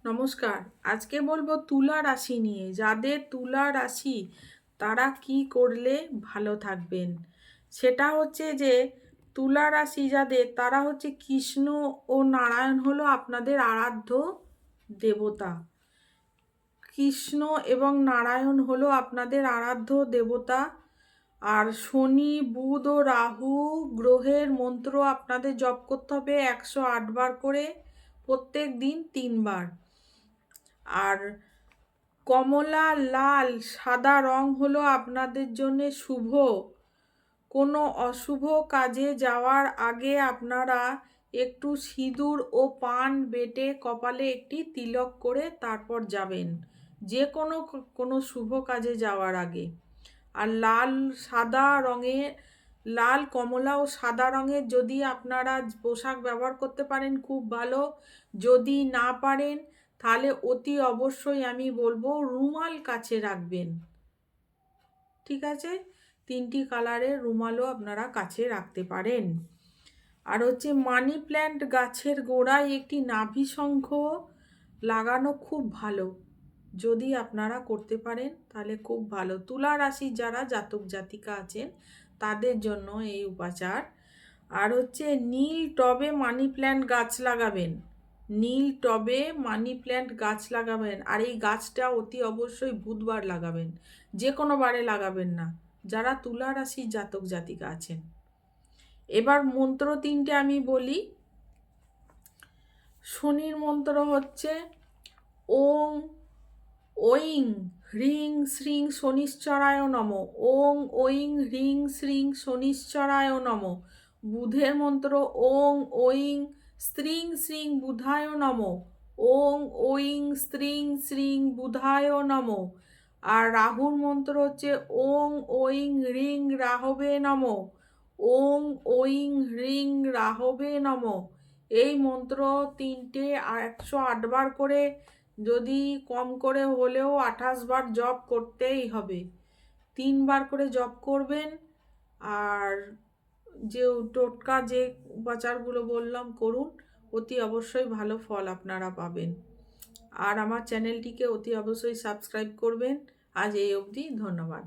নমস্কার। আজকে বলবো তুলা রাশি নিয়ে। যাদের তুলা রাশি তারা কি করলে ভালো থাকবেন, সেটা হচ্ছে যে তুলা রাশি যাদের, তারা হচ্ছে কৃষ্ণ ও নারায়ণ হলো আপনাদের আরাধ্য দেবতা। কৃষ্ণ এবং নারায়ণ হলো আপনাদের আরাধ্য দেবতা। আর শনি, বুধ ও রাহু গ্রহের মন্ত্র আপনাদের জপ করতে হবে 108 বার করে, প্রত্যেক দিন 3 বার। আর কমলা, লাল, সাদা রং হলো আপনাদের জন্য শুভ। কোনো অশুভ কাজে যাওয়ার আগে আপনারা একটু সিঁদুর ও পান বেটে কপালে একটি তিলক করে তারপর যাবেন, যে কোনো শুভ কাজে যাওয়ার আগে। আর লাল, কমলা ও সাদা রঙের যদি আপনারা পোশাক ব্যবহার করতে পারেন খুব ভালো। যদি না পারেন তাহলে অতি অবশ্যই আমি বলবো রুমাল কাছে রাখবেন। ঠিক আছে, 3টি কালারের রুমালও আপনারা কাছে রাখতে পারেন। আর হচ্ছে মানি প্ল্যান্ট গাছের গোড়ায় একটি নাভি শঙ্খ লাগানো খুব ভালো। যদি আপনারা করতে পারেন তাহলে খুব ভালো। তুলা রাশির যারা জাতক জাতিকা আছেন তাদের জন্য এই উপাচার। আর হচ্ছে নীল টবে মানি প্ল্যান্ট গাছ লাগাবেন। নীল টবে মানি প্ল্যান্ট গাছ লাগাবেন। আর এই গাছটা অতি অবশ্যই বুধবার লাগাবেন, যে কোনো বারে লাগাবেন না, যারা তুলা রাশির জাতক জাতিকা আছেন। এবার মন্ত্র 3টে আমি বলি। শনির মন্ত্র হচ্ছে ওং ঐং হ্রিং শ্রীং শনিশ্চরায় নম। ওং ঐং হ্রিং শ্রীং শনিশ্চরায় নম। বুধের মন্ত্র ওং ঐং স্ত্রিং শ্রীং বুধায় নম। ওং ঐং স্ত্রিং শ্রীং বুধায় নম। আর রাহুর মন্ত্র হচ্ছে ওং ঐং হ্রিং রাহবে নম। ওং ঐং হ্রিং রাহবে নম। এই মন্ত্র 3টে 108 বার করে, যদি কম করে হলেও 28 বার জপ করতেই হবে। 3 বার করে জপ করবেন। আর যে টোটকা যে উপাচারগুলো বললাম করুন, অতি অবশ্যই ভালো ফল আপনারা পাবেন। আর আমার চ্যানেলটিকে অতি অবশ্যই সাবস্ক্রাইব করবেন। আজ এই অবধি, ধন্যবাদ।